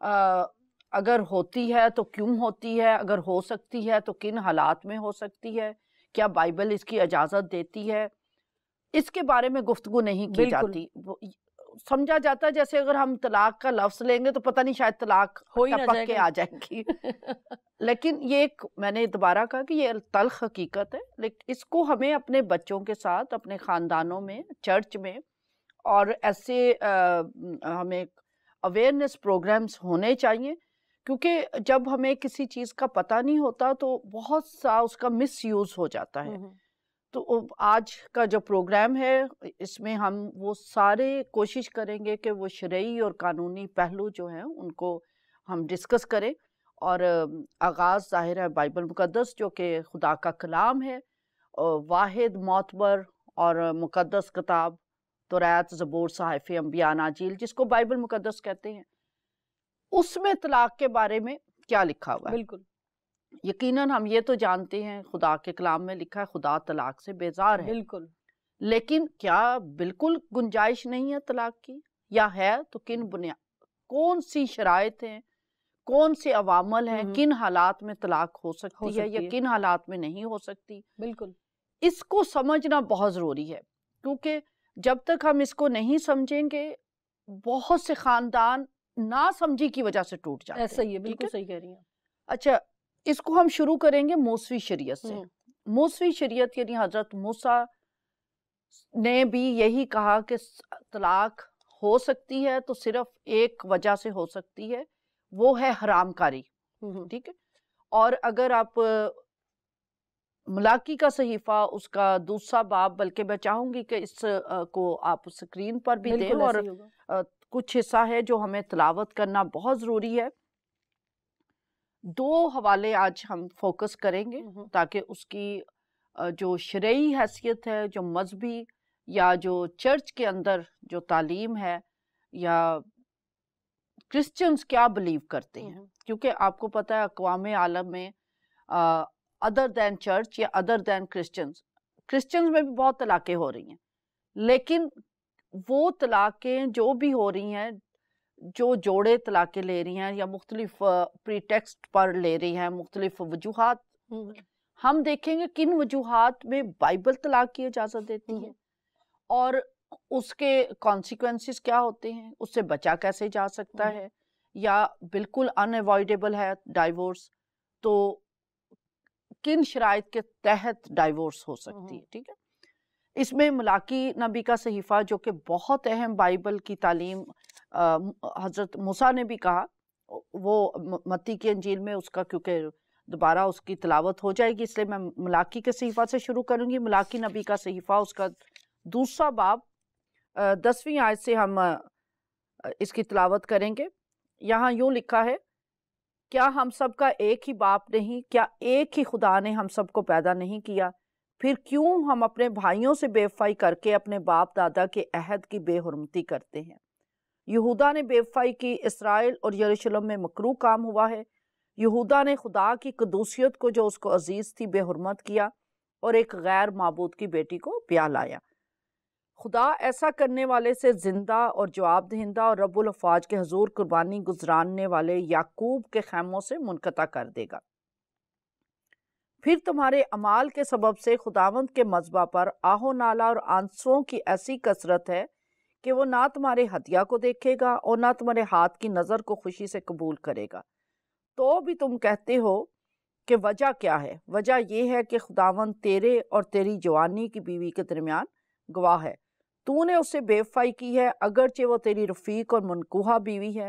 اگر ہوتی ہے تو کیوں ہوتی ہے, اگر ہو سکتی ہے تو کن حالات میں ہو سکتی ہے, کیا بائبل اس کی اجازت دیتی ہے, اس کے بارے میں گفتگو نہیں کی جاتی. سمجھا جاتا ہے جیسے اگر ہم طلاق کا لفظ لیں گے تو پتہ نہیں شاید طلاق ٹپک کے آ جائے گی. لیکن یہ ایک, میں نے دوبارہ کہا کہ یہ تلخ حقیقت ہے, لیکن اس کو ہمیں اپنے بچوں کے ساتھ, اپنے خاندانوں میں, چرچ میں, اور ایسے ہمیں اویئرنیس پروگرامز ہونے چاہیے, کیونکہ جب ہمیں کسی چیز کا پتہ نہیں ہوتا تو بہت سا اس کا مس یوز ہو جاتا ہے. تو آج کا جو پروگرام ہے اس میں ہم وہ سارے کوشش کریں گے کہ وہ شرعی اور قانونی پہلو جو ہیں ان کو ہم ڈسکس کریں. اور آغاز ظاہر ہے بائبل مقدس جو کہ خدا کا کلام ہے, واحد معتبر اور مقدس کتاب, توریت, زبور, صحائف انبیاء, اناجیل, جس کو بائبل مقدس کہتے ہیں, اس میں طلاق کے بارے میں کیا لکھا ہوا ہے. بالکل یقیناً ہم یہ تو جانتے ہیں خدا کے کلام میں لکھا ہے خدا طلاق سے بیزار ہے, بالکل, لیکن کیا بالکل گنجائش نہیں ہے طلاق کی, یا ہے تو کن بنیاد, کون سی شرائط ہیں, کون سے عوامل ہیں, کن حالات میں طلاق ہو سکتی ہے یا کن حالات میں نہیں ہو سکتی. بالکل اس کو سمجھنا بہت ضروری ہے, کیونکہ جب تک ہم اس کو نہیں سمجھیں گے بہت سے خاندان نا سمجھی کی وجہ سے ٹوٹ جاتے ہیں. ایسا ہی ہے, بالکل صحیح کہہ رہی ہیں. اچھا, اس کو ہم شروع کریں گے موسوی شریعت سے. موسوی شریعت یعنی حضرت موسیٰ نے بھی یہی کہا کہ طلاق ہو سکتی ہے تو صرف ایک وجہ سے ہو سکتی ہے, وہ ہے حرام کاری. ٹھیک ہے, اور اگر آپ ملاکی کا صحیفہ اس کا دوسرا باب, بلکہ میں چاہوں گی کہ اس کو آپ سکرین پر بھی دیں, اور کچھ حصہ ہے جو ہمیں تلاوت کرنا بہت ضروری ہے. 2 حوالے آج ہم فوکس کریں گے تاکہ اس کی جو شرعی حیثیت ہے, جو مذہبی یا جو چرچ کے اندر جو تعلیم ہے, یا کرسچنز کیا بلیو کرتے ہیں, کیونکہ آپ کو پتہ ہے اقوام عالم میں ادر دین چرچ یا ادر دین کرسچنز میں بھی بہت طلاقیں ہو رہی ہیں, لیکن وہ طلاقیں جو بھی ہو رہی ہیں, جو جوڑے طلاقیں لے رہی ہیں یا مختلف پری ٹیکسٹ پر لے رہی ہیں, مختلف وجوہات, ہم دیکھیں گے کن وجوہات میں بائبل طلاق کی اجازت دیتی ہے اور اس کے کانسیکوینسز کیا ہوتے ہیں, اس سے بچا کیسے جا سکتا ہے, یا بالکل ان اوائڈیبل ہے ڈائیورس تو کن شرائط کے تحت ڈائیورس ہو سکتی ہے. ٹھیک ہے, اس میں ملاکی نبی کا صحیفہ جو کہ بہت اہم بائبل کی تعلیم حضرت موسیٰ نے بھی کہا, وہ متی کی انجیل میں اس کا, کیونکہ دوبارہ اس کی تلاوت ہو جائے گی اس لیے میں ملاکی کے صحیفہ سے شروع کروں گی. ملاکی نبی کا صحیفہ اس کا دوسرا باب 10ویں آیت سے ہم اس کی تلاوت کریں گے. یہاں یوں لکھا ہے, کیا ہم سب کا ایک ہی باپ نہیں, کیا ایک ہی خدا نے ہم سب کو پیدا نہیں کیا, پھر کیوں ہم اپنے بھائیوں سے بے وفائی کر کے اپنے باپ دادا کے عہد کی بے حرمتی کرتے ہیں. یہودا نے بے وفائی کی, اسرائیل اور یروشلم میں مکروہ کام ہوا ہے. یہودا نے خدا کی قدوسیت کو جو اس کو عزیز تھی بے حرمت کیا, اور ایک غیر معبود کی بیٹی کو بیاہ لایا. خدا ایسا کرنے والے سے زندہ اور جواب دہندہ اور رب الافواج کے حضور قربانی گزراننے والے یعقوب کے خیموں سے منقطع کر دے گا. پھر تمہارے اعمال کے سبب سے خداوند کے مذبح پر آہو نالہ اور آنسوؤں کی ایسی کثرت ہے کہ وہ نہ تمہارے ہدیہ کو دیکھے گا اور نہ تمہارے ہاتھ کی نظر کو خوشی سے قبول کرے گا. تو بھی تم کہتے ہو کہ وجہ کیا ہے؟ وجہ یہ ہے کہ خداوند تیرے اور تیری جوانی کی بیوی کے درمیان گواہ ہے. تو نے اس سے بے وفائی کی ہے اگرچہ وہ تیری رفیق اور منکوحہ بیوی ہے.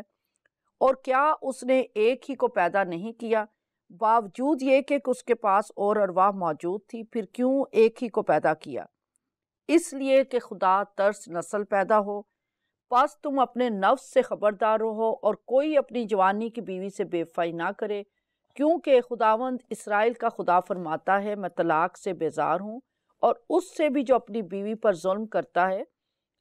اور کیا اس نے ایک ہی کو پیدا نہیں کیا؟ باوجود یہ کہ اس کے پاس اور ارواح موجود تھی, پھر کیوں ایک ہی کو پیدا کیا؟ اس لیے کہ خدا ترس نسل پیدا ہو. پس تم اپنے نفس سے خبردار رہو اور کوئی اپنی جوانی کی بیوی سے بے وفائی نہ کرے, کیونکہ خداوند اسرائیل کا خدا فرماتا ہے, میں طلاق سے بیزار ہوں اور اس سے بھی جو اپنی بیوی پر ظلم کرتا ہے.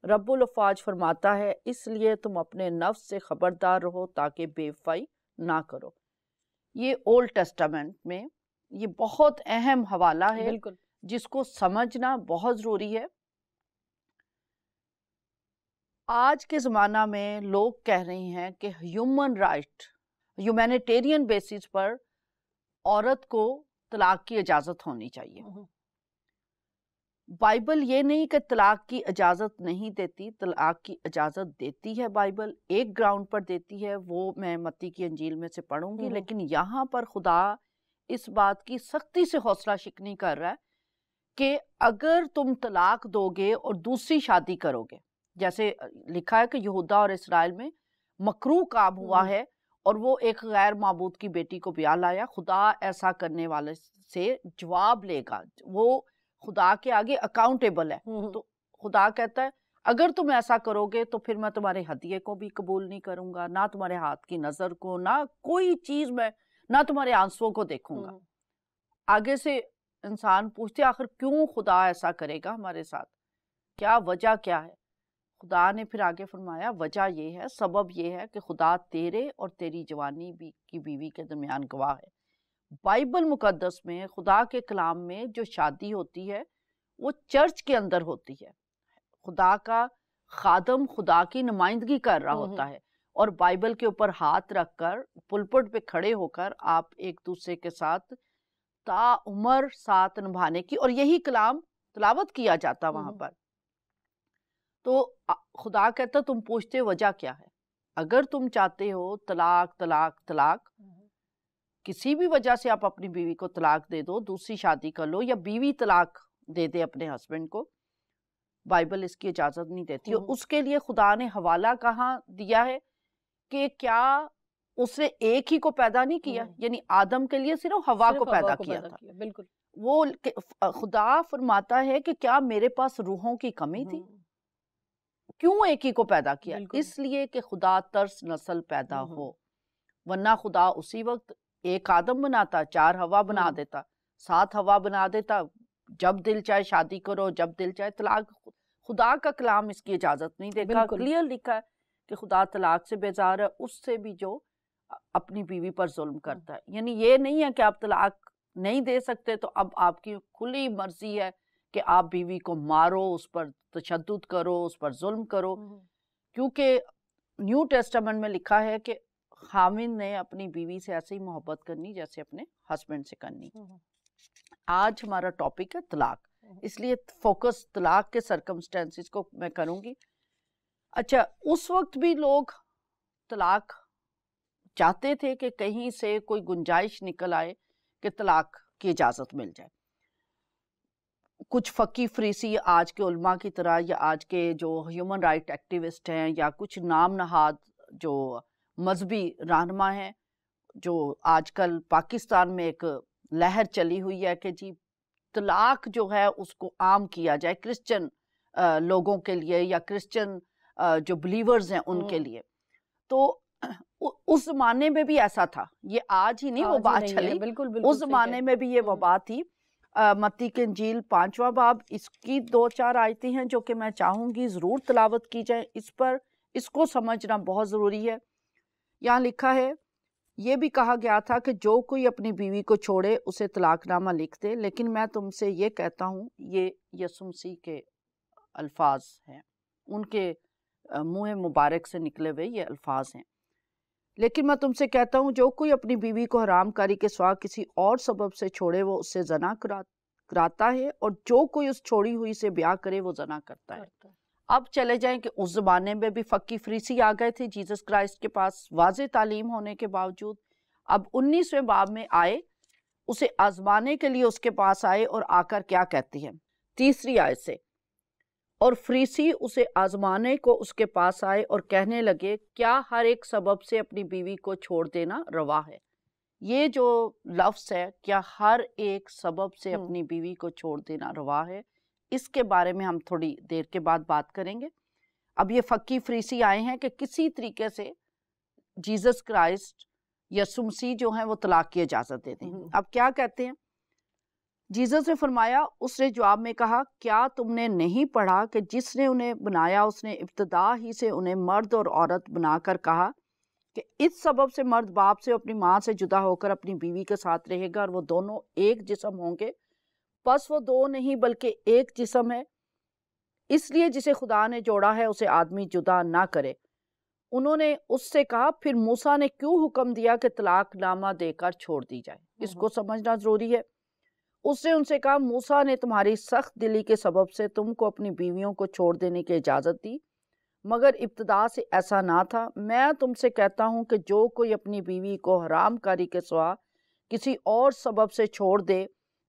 رب الافواج فرماتا ہے, اس لیے تم اپنے نفس سے خبردار رہو تاکہ بے وفائی نہ کرو. یہ اولڈ ٹیسٹامنٹ میں یہ بہت اہم حوالہ ہے جس کو سمجھنا بہت ضروری ہے. آج کے زمانہ میں لوگ کہہ رہے ہیں کہ ہیومن رائٹ، ہیومینیٹیرین بیسس پر عورت کو طلاق کی اجازت ہونی چاہیے۔ بائبل یہ نہیں کہ طلاق کی اجازت نہیں دیتی، طلاق کی اجازت دیتی ہے بائبل، ایک گراؤنڈ پر دیتی ہے، وہ میں متی کی انجیل میں سے پڑھوں گی، لیکن یہاں پر خدا اس بات کی سختی سے حوصلہ شکنی کر رہا ہے کہ اگر تم طلاق دو گے اور دوسری شادی کرو گے، جیسے لکھا ہے کہ یہودا اور اسرائیل میں مکروہ کام ہوا ہے اور وہ ایک غیر معبود کی بیٹی کو بیاہ لایا، خدا ایسا کرنے والے سے جواب لے گا، وہ خدا کے آگے اکاؤنٹیبل ہے۔ تو خدا کہتا ہے اگر تم ایسا کرو گے تو پھر میں تمہارے ہدیے کو بھی قبول نہیں کروں گا، نہ تمہارے ہاتھ کی نظر کو، نہ کوئی چیز میں، نہ تمہارے آنسوؤں کو دیکھوں گا۔ آگے سے انسان پوچھتے آخر کیوں خدا ایسا کرے گا ہمارے ساتھ، کیا وجہ کیا ہے؟ خدا نے پھر آگے فرمایا وجہ یہ ہے، سبب یہ ہے کہ خدا تیرے اور تیری جوانی کی بیوی کے درمیان گواہ ہے۔ بائبل مقدس میں خدا کے کلام میں جو شادی ہوتی ہے وہ چرچ کے اندر ہوتی ہے، خدا کا خادم خدا کی نمائندگی کر رہا ہوتا ہے، اور بائبل کے اوپر ہاتھ رکھ کر پلپٹ پہ کھڑے ہو کر آپ ایک دوسرے کے ساتھ تا عمر ساتھ نبھانے کی، اور یہی کلام تلاوت کیا جاتا وہاں پر۔ تو خدا کہتا تم پوچھتے وجہ کیا ہے؟ اگر تم چاہتے ہو طلاق طلاق طلاق، کسی بھی وجہ سے آپ اپنی بیوی کو طلاق دے دو، دوسری شادی کر لو، یا بیوی طلاق دے دے اپنے ہسبینڈ کو، بائبل اس کی اجازت نہیں دیتی۔ اور اس کے لیے خدا نے حوالہ کہاں دیا ہے کہ کیا اس نے ایک ہی کو پیدا نہیں کیا، یعنی آدم کے لیے صرف ہوا کو پیدا کیا تھا۔ بالکل، وہ خدا فرماتا ہے کہ کیا میرے پاس روحوں کی کمی تھی؟ کیوں ایک ہی کو پیدا کیا؟ اس لیے کہ خدا ترس نسل پیدا ہو، ورنہ خدا اسی وقت ایک آدم بناتا، 4 ہوا بنا دیتا، 7 ہوا بنا دیتا، جب دل چاہے شادی کرو، جب دل چاہے طلاق۔ خدا کا کلام اس کی اجازت نہیں دیتا، کلیئر لکھا ہے کہ خدا طلاق سے بیزار ہے اس سے بھی جو اپنی بیوی پر ظلم کرتا ہے۔ یعنی یہ نہیں ہے کہ آپ طلاق نہیں دے سکتے تو اب آپ کی کھلی مرضی ہے کہ آپ بیوی کو مارو، اس پر تشدد کرو، اس پر ظلم کرو، کیونکہ نیو ٹیسٹامنٹ میں لکھا ہے کہ خاوند نے اپنی بیوی سے ایسے ہی محبت کرنی جیسے اپنے ہسبینڈ سے کرنی۔ آج ہمارا ٹاپک ہے طلاق، اس لیے فوکس طلاق کے سرکمسٹینسز کو میں کروں گی۔ اچھا، اس وقت بھی لوگ طلاق چاہتے تھے کہ کہیں سے کوئی گنجائش نکل آئے کہ طلاق کی اجازت مل جائے۔ کچھ فقی فریسی آج کے علماء کی طرح، یا آج کے جو ہیومن رائٹ ایکٹیوسٹ ہیں، یا کچھ نام نہاد جو مذہبی رہنما ہیں، جو آج کل پاکستان میں ایک لہر چلی ہوئی ہے کہ جی طلاق جو ہے اس کو عام کیا جائے کرسچن لوگوں کے لیے، یا کرسچن جو بلیورز ہیں ان کے لیے۔ تو اس زمانے میں بھی ایسا تھا، یہ آج ہی نہیں وہ بات چلی، اس زمانے میں بھی یہ وہ بات تھی۔ متی کی انجیل 5واں باب، اس کی 2-4 آیتیں ہیں جو کہ میں چاہوں گی ضرور تلاوت کی جائیں، اس کو سمجھنا بہت ضروری ہے۔ یہاں لکھا ہے، یہ بھی کہا گیا تھا کہ جو کوئی اپنی بیوی کو چھوڑے اسے طلاق نامہ لکھ دے، لیکن میں تم سے یہ کہتا ہوں، یہ یسوع مسیح کے الفاظ ہیں، ان کے منہ مبارک سے نکلے ہوئے یہ الفاظ ہیں، لیکن میں تم سے کہتا ہوں جو کوئی اپنی بیوی کو حرام کاری کے سوا کسی اور سبب سے چھوڑے وہ اس سے زنا کراتا ہے، اور جو کوئی اس چھوڑی ہوئی سے بیاہ کرے وہ زنا کرتا ہے۔ اب چلے جائیں کہ اس زمانے میں بھی فقی فریسی آ گئے تھے جیسس کرائسٹ کے پاس، واضح تعلیم ہونے کے باوجود۔ اب 19ویں باب میں آئے، اسے آزمانے کے لیے اس کے پاس آئے، اور آ کر کیا کہتی ہے 3 آیت سے، اور فریسی اسے آزمانے کو اس کے پاس آئے اور کہنے لگے کیا ہر ایک سبب سے اپنی بیوی کو چھوڑ دینا روا ہے؟ یہ جو لفظ ہے، کیا ہر ایک سبب سے اپنی بیوی کو چھوڑ دینا روا ہے، اس کے بارے میں ہم تھوڑی دیر کے بعد بات کریں گے۔ اب یہ فقی فریسی آئے ہیں کہ کسی طریقے سے جیسس کرائسٹ یسوع مسیح جو ہیں وہ طلاق کی اجازت دے دیں۔ اب کیا کہتے ہیں؟ جیسس نے فرمایا، اس نے جواب میں کہا کیا تم نے نہیں پڑھا کہ جس نے انہیں بنایا اس نے ابتدا ہی سے انہیں مرد اور عورت بنا کر کہا کہ اس سبب سے مرد باپ سے اپنی ماں سے جدا ہو کر اپنی بیوی کے ساتھ رہے گا اور وہ دونوں ایک جسم ہوں گے، پس وہ 2 نہیں بلکہ ایک جسم ہے۔ اس لیے جسے خدا نے جوڑا ہے اسے آدمی جدا نہ کرے۔ انہوں نے اس سے کہا پھر موسیٰ نے کیوں حکم دیا کہ طلاق نامہ دے کر چھوڑ دی جائے؟ اس کو سمجھنا ضروری ہے۔ اس نے ان سے کہا موسیٰ نے تمہاری سخت دلی کے سبب سے تم کو اپنی بیویوں کو چھوڑ دینے کی اجازت دی، مگر ابتدا سے ایسا نہ تھا۔ میں تم سے کہتا ہوں کہ جو کوئی اپنی بیوی کو حرام کاری کے سوا کسی اور سبب سے چھوڑ دے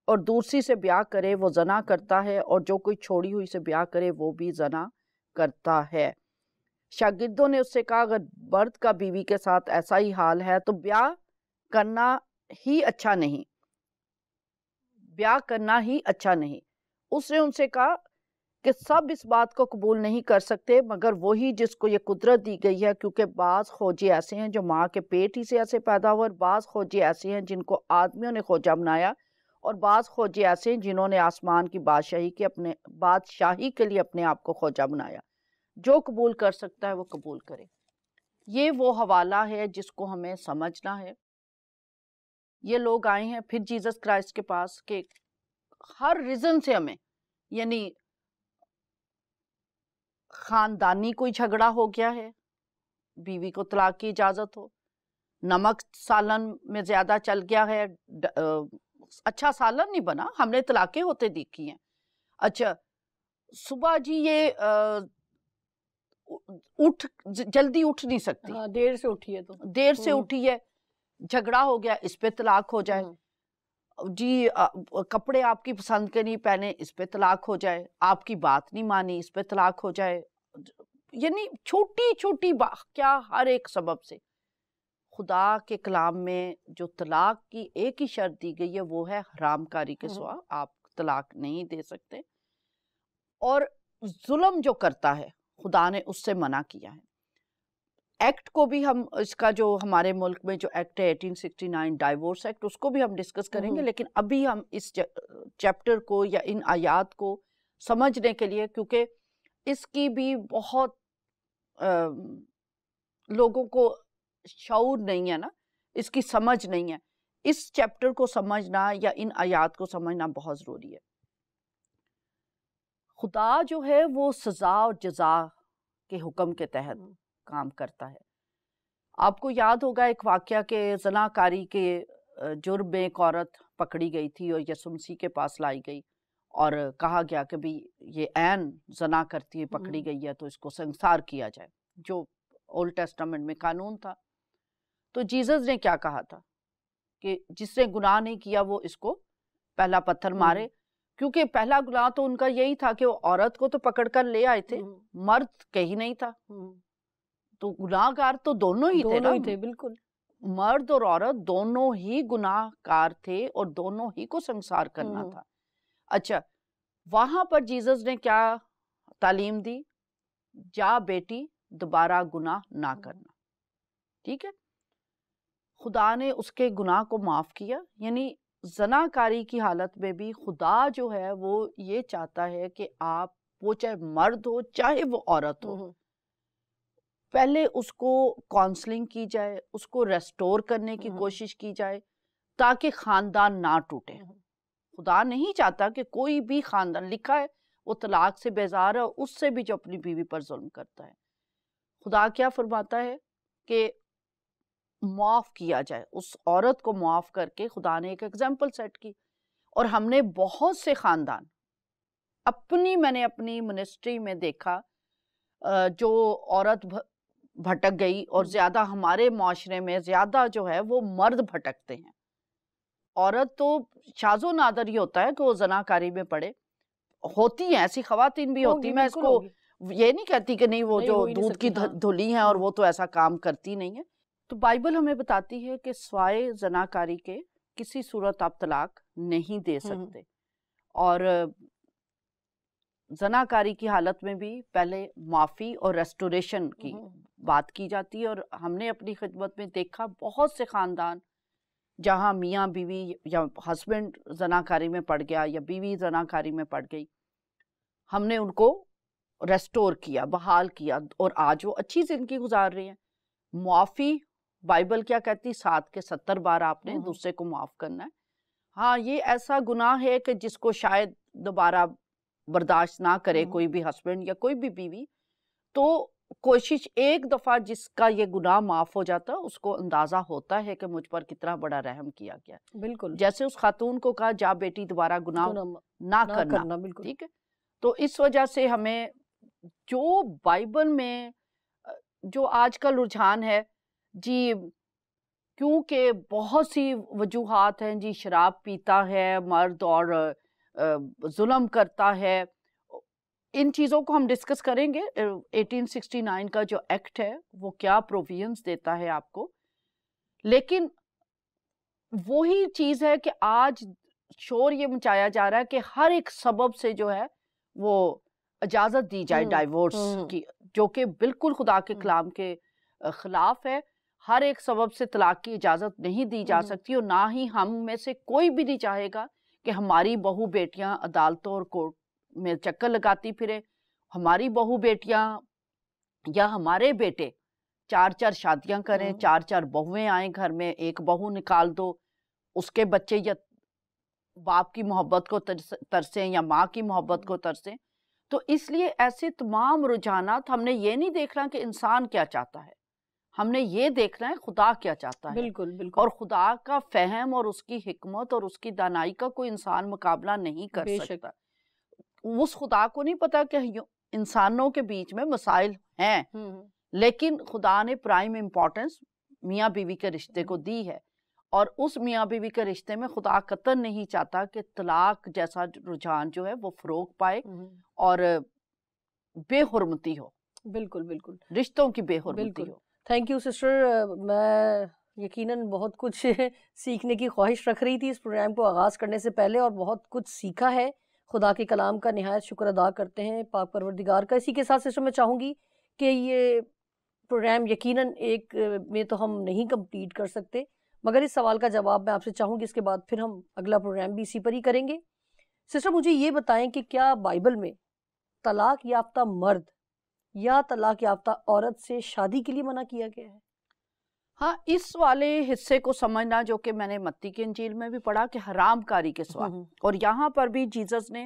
اور دوسری سے بیاہ کرے وہ زنا کرتا ہے، اور جو کوئی چھوڑی ہوئی سے بیاہ کرے وہ بھی زنا کرتا ہے۔ شاگردوں نے اس سے کہا اگر مرد کا بیوی کے ساتھ ایسا ہی حال ہے تو بیاہ کرنا ہی اچھا نہیں، بیاہ کرنا ہی اچھا نہیں۔ اس نے ان سے کہا کہ سب اس بات کو قبول نہیں کر سکتے مگر وہی جس کو یہ قدرت دی گئی ہے، کیونکہ بعض کھوجے ایسے ہیں جو ماں کے پیٹ ہی سے ایسے پیدا ہوئے، اور بعض کھوجے ایسے ہیں جن کو آدمیوں نے کھوجا بنایا، اور بعض کھوجے ایسے ہیں جنہوں نے آسمان کی بادشاہی کے لیے اپنے آپ کو کھوجا بنایا۔ جو قبول کر سکتا ہے وہ قبول کرے۔ یہ وہ حوالہ ہے جس کو ہمیں سمجھنا ہے۔ یہ لوگ آئے ہیں پھر جیزس کرائسٹ کے پاس کہ ہر ریزن سے ہمیں، یعنی خاندانی کوئی جھگڑا ہو گیا ہے، بیوی کو طلاق کی اجازت ہو، نمک سالن میں زیادہ چل گیا ہے، اچھا سالن نہیں بنا، ہم نے طلاقیں ہوتے دیکھی ہیں۔ اچھا صبح جی یہ جلدی اٹھ نہیں سکتی، دیر سے اٹھی ہے، تو دیر سے اٹھی ہے، جھگڑا ہو گیا، اس پہ طلاق ہو جائے۔ جی کپڑے آپ کی پسند کے نہیں پہنے، اس پہ طلاق ہو جائے۔ آپ کی بات نہیں مانی، اس پہ طلاق ہو جائے۔ یعنی چھوٹی چھوٹی بات، کیا ہر ایک سبب سے۔ خدا کے کلام میں جو طلاق کی ایک ہی شرط دی گئی ہے وہ ہے حرام کاری کے سوا آپ طلاق نہیں دے سکتے، اور ظلم جو کرتا ہے خدا نے اس سے منع کیا ہے۔ ایکٹ کو بھی ہم، اس کا جو ہمارے ملک میں جو ایکٹ ہے 1869 ڈائیورس ایکٹ، اس کو بھی ہم ڈسکس کریں گے، لیکن ابھی ہم اس چیپٹر کو یا ان آیات کو سمجھنے کے لیے، کیونکہ اس کی بھی بہت لوگوں کو شعور نہیں ہے نا، اس کی سمجھ نہیں ہے، اس چیپٹر کو سمجھنا یا ان آیات کو سمجھنا بہت ضروری ہے۔ خدا جو ہے وہ سزا اور جزا کے حکم کے تحت کام کرتا ہے۔ آپ کو یاد ہوگا ایک واقعہ کہ زنا کاری کے جرم میں ایک عورت پکڑی گئی تھی اور یسوع مسیح کے پاس لائی گئی، اور کہا گیا کہ بھی یہ عین زنا کرتی ہے، پکڑی گئی ہے تو اس کو سنسار کیا جائے، جو اولڈ ٹیسٹامنٹ میں قانون تھا۔ تو جیزس نے کیا کہا تھا کہ جس نے گناہ نہیں کیا وہ اس کو پہلا پتھر مارے، کیونکہ پہلا گناہ تو ان کا یہی تھا کہ وہ عورت کو تو پکڑ کر لے آئے تھے، مرد کہیں نہیں تھا، تو گناہ گار تو دونوں ہی تھے نا، بالکل مرد اور عورت دونوں ہی گناہ کار تھے اور دونوں ہی کو سنسار کرنا تھا۔ اچھا وہاں پر جیزس نے کیا تعلیم دی؟ جا بیٹی دوبارہ گناہ نہ کرنا، ٹھیک ہے۔ خدا نے اس کے گناہ کو معاف کیا، یعنی زنا کاری کی حالت میں بھی خدا جو ہے وہ یہ چاہتا ہے کہ آپ، وہ چاہے مرد ہو چاہے وہ عورت ہو، پہلے اس کو کاؤنسلنگ کی جائے، اس کو ریسٹور کرنے کی کوشش کی جائے تاکہ خاندان نہ ٹوٹے۔ خدا نہیں چاہتا کہ کوئی بھی خاندان، لکھا ہے وہ طلاق سے بیزار ہے اس سے بھی جو اپنی بیوی پر ظلم کرتا ہے۔ خدا کیا فرماتا ہے کہ معاف کیا جائے، اس عورت کو معاف کر کے خدا نے ایک ایگزامپل سیٹ کی۔ اور ہم نے بہت سے خاندان میں نے اپنی منسٹری میں دیکھا جو عورت بھٹک گئی، اور زیادہ ہمارے معاشرے میں زیادہ جو ہے وہ مرد بھٹکتے ہیں۔ عورت تو شاذ و نادر ہی ہوتا ہے کہ وہ زنا کاری میں پڑے، ہوتی ہیں ایسی خواتین بھی ہوتی، میں اس کو یہ نہیں کہتی کہ نہیں وہ جو دودھ کی دھلی ہیں اور وہ تو ایسا کام کرتی نہیں ہے۔ تو بائبل ہمیں بتاتی ہے کہ سوائے زنا کاری کے کسی صورت آپ طلاق نہیں دے سکتے، اور زنا کاری کی حالت میں بھی پہلے معافی اور ریسٹوریشن کی بات کی جاتی ہے۔ اور ہم نے اپنی خدمت میں دیکھا بہت سے خاندان جہاں میاں بیوی یا ہسبینڈ زنا کاری میں پڑ گیا یا بیوی زنا کاری میں پڑ گئی، ہم نے ان کو ریسٹور کیا، بحال کیا، اور آج وہ اچھی زندگی گزار رہے ہیں۔ معافی، بائبل کیا کہتی؟ 7 کے 70 بار آپ نے دوسرے کو معاف کرنا ہے۔ ہاں یہ ایسا گناہ ہے کہ جس کو شاید دوبارہ برداشت نہ کرے کوئی بھی ہسبینڈ یا کوئی بھی بیوی، تو کوشش ایک دفعہ جس کا یہ گناہ معاف ہو جاتا اس کو اندازہ ہوتا ہے کہ مجھ پر کتنا بڑا رحم کیا گیا. بالکل جیسے اس خاتون کو کہا جا بیٹی دوبارہ گناہ نہ کرنا. بالکل ٹھیک ہے. تو اس وجہ سے ہمیں جو بائبل میں جو آج کا رجحان ہے جی، کیونکہ بہت سی وجوہات ہیں جی، شراب پیتا ہے مرد اور ظلم کرتا ہے، ان چیزوں کو ہم ڈسکس کریں گے. 1869 کا جو ایکٹ ہے وہ کیا پروویژنز دیتا ہے آپ کو، لیکن وہی چیز ہے کہ آج شور یہ مچایا جا رہا ہے کہ ہر ایک سبب سے جو ہے وہ اجازت دی جائے ڈائیورس کی، جو کہ بالکل خدا کے کلام کے خلاف ہے. ہر ایک سبب سے طلاق کی اجازت نہیں دی جا سکتی، اور نہ ہی ہم میں سے کوئی بھی نہیں چاہے گا کہ ہماری بہو بیٹیاں عدالتوں اور کورٹ میں چکر لگاتی پھرے، ہماری بہو بیٹیاں یا ہمارے بیٹے 4 شادیاں کریں، 4 بہویں آئیں گھر میں، ایک بہو نکال دو، اس کے بچے یا باپ کی محبت کو ترسیں یا ماں کی محبت کو ترسیں. تو اس لیے ایسے تمام رجحانات، ہم نے یہ نہیں دیکھنا کہ انسان کیا چاہتا ہے، ہم نے یہ دیکھنا ہے خدا کیا چاہتا ہے. بالکل بالکل. اور خدا کا فہم اور اس کی حکمت اور اس کی دانائی کا کوئی انسان مقابلہ نہیں کر سکتا. اس خدا کو نہیں پتا کہ انسانوں کے بیچ میں مسائل ہیں، لیکن خدا نے پرائم امپورٹنس میاں بیوی کے رشتے کو دی ہے، اور اس میاں بیوی کے رشتے میں خدا قطعاً نہیں چاہتا کہ طلاق جیسا رجحان جو ہے وہ فروغ پائے اور بے حرمتی ہو. بالکل بالکل، رشتوں کی بے حرمتی ہو. Thank you sister. میں یقیناً بہت کچھ سیکھنے کی خواہش رکھ رہی تھی اس پروگرام کو آغاز کرنے سے پہلے، اور بہت کچھ سیکھا ہے. خدا کے کلام کا نہایت شکر ادا کرتے ہیں پاک پروردگار کا. اسی کے ساتھ سسٹر میں چاہوں گی کہ یہ پروگرام یقیناً ایک میں تو ہم نہیں کمپلیٹ کر سکتے، مگر اس سوال کا جواب میں آپ سے چاہوں گی، اس کے بعد پھر ہم اگلا پروگرام بھی اسی پر ہی کریں گے. سسٹر مجھے یہ بتائیں کہ کیا بائبل میں طلاق یافتہ مرد یا طلاق یافتہ عورت سے شادی کے لیے منع کیا گیا ہے؟ ہاں، اس والے حصے کو سمجھنا جو کہ میں نے متی کی انجیل میں بھی پڑھا کہ حرام کاری کے سوا، اور یہاں پر بھی جیزس نے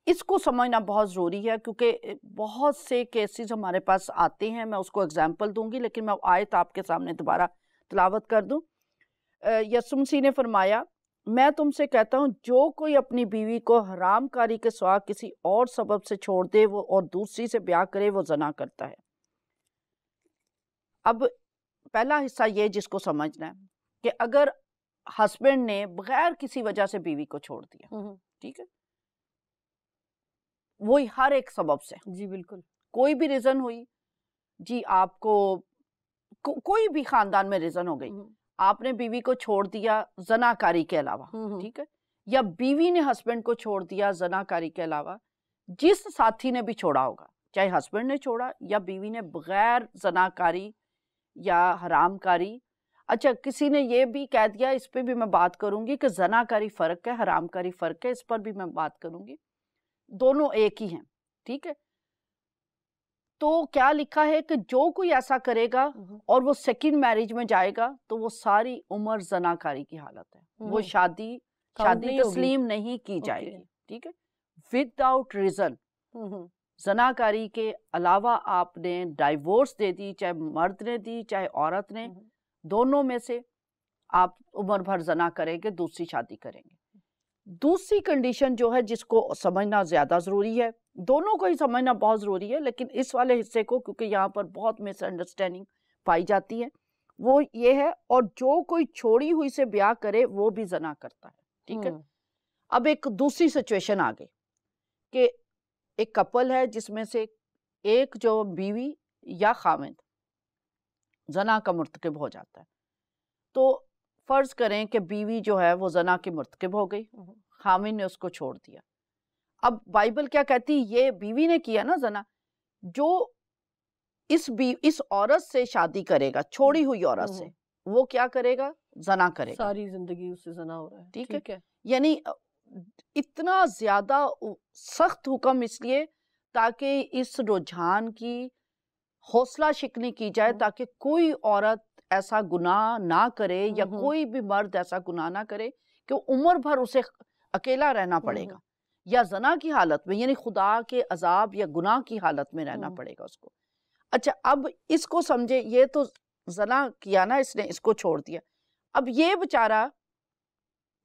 اس کو سمجھنا بہت ضروری ہے، کیونکہ بہت سے کیسز ہمارے پاس آتے ہیں. میں اس کو اگزامپل دوں گی، لیکن میں آیت آپ کے سامنے دوبارہ تلاوت کر دوں. یسوع مسیح نے فرمایا، میں تم سے کہتا ہوں جو کوئی اپنی بیوی کو حرام کاری کے سوا کسی اور سبب سے چھوڑ دے وہ اور دوسری سے بیاہ کرے وہ زنا کرتا ہے. اب پہلا حصہ یہ جس کو سمجھنا ہے کہ اگر ہسبینڈ نے بغیر کسی وجہ سے بیوی کو چھوڑ دیا، ٹھیک ہے، وہی ہر ایک سبب سے، جی بالکل، کوئی بھی ریزن ہوئی جی، آپ کو کوئی بھی خاندان میں ریزن ہو گئی، آپ نے بیوی کو چھوڑ دیا زنا کاری کے علاوہ، ٹھیک ہے، یا بیوی نے ہسبینڈ کو چھوڑ دیا زنا کاری کے علاوہ، جس ساتھی نے بھی چھوڑا ہوگا، چاہے ہسبینڈ نے چھوڑا یا بیوی نے، بغیر زنا کاری یا حرام کاری. اچھا، کسی نے یہ بھی کہہ دیا، اس پہ بھی میں بات کروں گی کہ زنا کاری فرق ہے، حرام کاری فرق ہے، اس پر بھی میں بات کروں گی. دونوں ایک ہی ہیں، ٹھیک ہے. تو کیا لکھا ہے کہ جو کوئی ایسا کرے گا اور وہ سیکنڈ میرج میں جائے گا تو وہ ساری عمر زنا کاری کی حالت ہے، وہ شادی تسلیم نہیں کی جائے گی، ٹھیک ہے، ود آؤٹ ریزن. زنا کاری کے علاوہ آپ نے ڈائیورس دے دی، چاہے مرد نے دی چاہے عورت نے، دونوں میں سے آپ عمر بھر زنا کریں گے، دوسری شادی کریں گے. دوسری کنڈیشن جو ہے جس کو سمجھنا زیادہ ضروری ہے، دونوں کو ہی سمجھنا بہت ضروری ہے، لیکن اس والے حصے کو کیونکہ یہاں پر بہت مس انڈرسٹینڈنگ پائی جاتی ہے، وہ یہ ہے، اور جو کوئی چھوڑی ہوئی سے بیاہ کرے وہ بھی زنا کرتا ہے، ٹھیک ہے. اب ایک دوسری سچویشن آ گئی کہ ایک کپل ہے جس میں سے ایک جو بیوی یا خاوند زنا کا مرتکب ہو جاتا ہے. تو فرض کریں کہ بیوی جو ہے وہ زنا کی مرتکب ہو گئی، خاوند نے اس کو چھوڑ دیا. اب بائبل کیا کہتی، یہ بیوی نے کیا نا زنا، جو اس عورت سے شادی کرے گا، چھوڑی ہوئی عورت سے، وہ کیا کرے گا، زنا کرے گا، ساری زندگی اس سے زنا ہو رہا ہے، ٹھیک ہے. یعنی اتنا زیادہ سخت حکم اس لیے تاکہ اس رجحان کی حوصلہ شکنی کی جائے، تاکہ کوئی عورت ایسا گناہ نہ کرے یا کوئی بھی مرد ایسا گناہ نہ کرے کہ عمر بھر اسے اکیلا رہنا پڑے گا. یا زنا کی حالت میں، یعنی خدا کے عذاب یا گناہ کی حالت میں رہنا پڑے گا اس کو. اچھا اب اس کو سمجھے، یہ تو زنا کیا نا اس نے، اس کو چھوڑ دیا. اب یہ بیچارہ،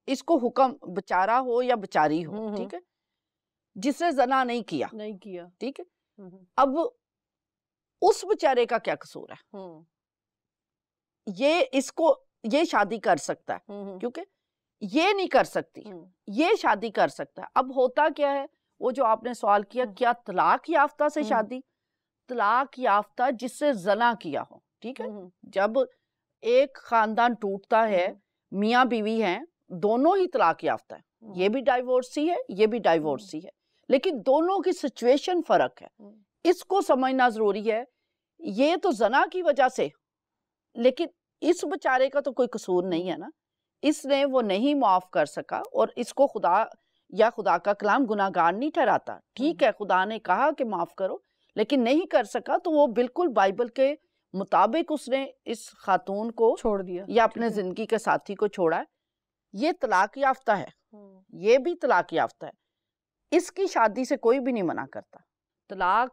اس کو حکم بیچارہ ہو یا بیچاری ہو، ٹھیک ہے، جس نے زنا نہیں کیا، ٹھیک ہے، اب اس بیچارے کا کیا قصور ہے؟ یہ اس کو یہ شادی کر سکتا ہے کیونکہ یہ نہیں کر سکتی، یہ شادی کر سکتا ہے. اب ہوتا کیا ہے، وہ جو آپ نے سوال کیا، کیا طلاق یافتہ سے شادی؟ طلاق یافتہ جس سے زنا کیا ہو، ٹھیک ہے. جب ایک خاندان ٹوٹتا ہے، میاں بیوی ہیں، دونوں ہی طلاق یافتہ ہیں، یہ بھی ڈائیورسی ہے، یہ بھی ڈائیورسی ہے، لیکن دونوں کی سچویشن فرق ہے. اس کو سمجھنا ضروری ہے. یہ تو زنا کی وجہ سے، لیکن اس بیچارے کا تو کوئی قصور نہیں ہے نا، اس نے وہ نہیں معاف کر سکا، اور اس کو خدا یا خدا کا کلام گناہگار نہیں ٹھہراتا. ٹھیک ہے، خدا نے کہا کہ معاف کرو، لیکن نہیں کر سکا، تو وہ بالکل بائبل کے مطابق اس نے اس خاتون کو چھوڑ دیا یا اپنے زندگی کے ساتھی کو چھوڑا ہے. یہ طلاق یافتہ ہے، یہ بھی طلاق یافتہ ہے. اس کی شادی سے کوئی بھی نہیں منع کرتا. طلاق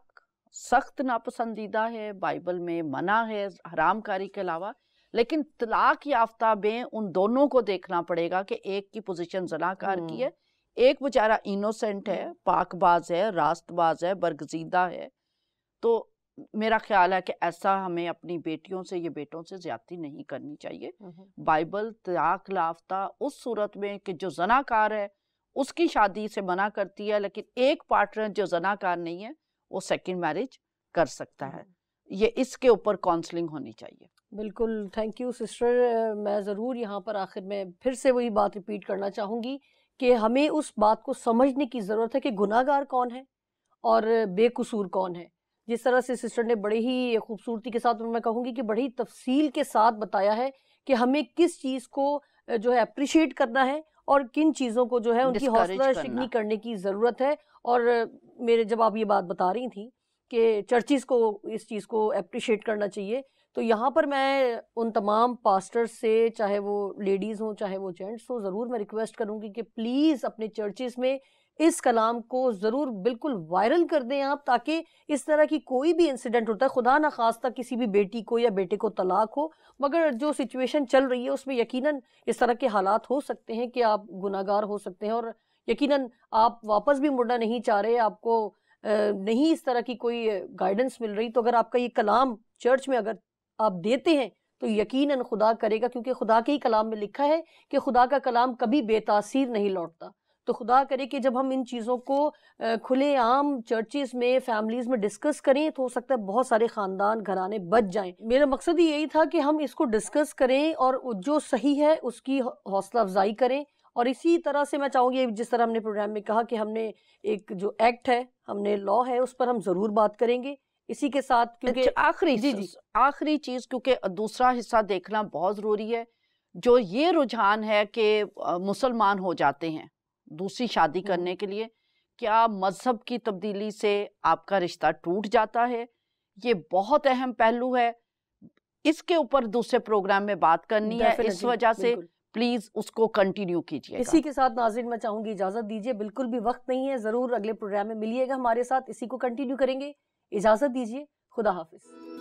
سخت ناپسندیدہ ہے، بائبل میں منع ہے حرام کاری کے علاوہ، لیکن طلاق یافتہ میں ان دونوں کو دیکھنا پڑے گا کہ ایک کی پوزیشن زناکار کی ہے، ایک بیچارہ انوسینٹ ہے، پاک باز ہے، راست باز ہے، برگزیدہ ہے. تو میرا خیال ہے کہ ایسا ہمیں اپنی بیٹیوں سے یا بیٹوں سے زیادتی نہیں کرنی چاہیے. بائبل طلاق یافتہ اس صورت میں کہ جو زناکار ہے اس کی شادی سے منع کرتی ہے، لیکن ایک پارٹنر جو زناکار نہیں ہے وہ سیکنڈ میرج کر سکتا ہے. یہ اس کے اوپر کاؤنسلنگ ہونی چاہیے. بالکل، تھینک یو سسٹر. میں ضرور یہاں پر آخر میں پھر سے وہی بات ریپیٹ کرنا چاہوں گی کہ ہمیں اس بات کو سمجھنے کی ضرورت ہے کہ گناہ گار کون ہے اور بے قصور کون ہے. جس طرح سے سسٹر نے بڑے ہی خوبصورتی کے ساتھ، میں کہوں گی کہ بڑی تفصیل کے ساتھ بتایا ہے کہ ہمیں کس چیز کو جو ہے اپریشیٹ کرنا ہے اور کن چیزوں کو جو ہے ان کی حوصلہ شکنی کرنے کی ضرورت ہے. اور میرے جب آپ یہ بات بتا رہی تھیں کہ چرچز کو اس چیز کو اپریشیٹ کرنا چاہیے، تو یہاں پر میں ان تمام پاسٹر سے، چاہے وہ لیڈیز ہوں چاہے وہ جینٹس ہوں، ضرور میں ریکویسٹ کروں گی کہ پلیز اپنے چرچز میں اس کلام کو ضرور بالکل وائرل کر دیں آپ، تاکہ اس طرح کی کوئی بھی انسیڈنٹ ہوتا ہے، خدا نخواستہ کسی بھی بیٹی کو یا بیٹے کو طلاق ہو، مگر جو سچویشن چل رہی ہے اس میں یقیناً اس طرح کے حالات ہو سکتے ہیں کہ آپ گناہ گار ہو سکتے ہیں، اور یقیناً آپ واپس بھی مڑنا نہیں چاہ رہے، آپ کو نہیں اس طرح کی کوئی گائیڈنس مل رہی، تو اگر آپ کا یہ کلام چرچ میں اگر آپ دیتے ہیں تو یقیناً خدا کرے گا، کیونکہ خدا کے ہی کلام میں لکھا ہے کہ خدا کا کلام کبھی بے تاثیر نہیں لوٹتا. تو خدا کرے کہ جب ہم ان چیزوں کو کھلے عام چرچز میں، فیملیز میں ڈسکس کریں تو ہو سکتا ہے بہت سارے خاندان گھرانے بچ جائیں. میرا مقصد ہی یہی تھا کہ ہم اس کو ڈسکس کریں اور جو صحیح ہے اس کی حوصلہ افزائی کریں. اور اسی طرح سے میں چاہوں گی، جس طرح ہم نے پروگرام میں کہا کہ ہم نے ایک جو ایکٹ ہے، ہم نے لا ہے، اس پر ہم ضرور بات کریں گے. اسی کے ساتھ کیونکہ آخری چیز، کیونکہ دوسرا حصہ دیکھنا بہت ضروری ہے، جو یہ رجحان ہے کہ مسلمان ہو جاتے ہیں دوسری شادی کرنے کے لیے، کیا مذہب کی تبدیلی سے آپ کا رشتہ ٹوٹ جاتا ہے؟ یہ بہت اہم پہلو ہے، اس کے اوپر دوسرے پروگرام میں بات کرنی ہے، اس وجہ سے پلیز اس کو کنٹینیو کیجیے. اسی کے ساتھ ناظرین میں چاہوں گی اجازت دیجیے، بالکل بھی وقت نہیں ہے، ضرور اگلے پروگرام میں ملیے گا ہمارے ساتھ، اسی کو کنٹینیو کریں گے. اجازت دیجیے، خدا حافظ.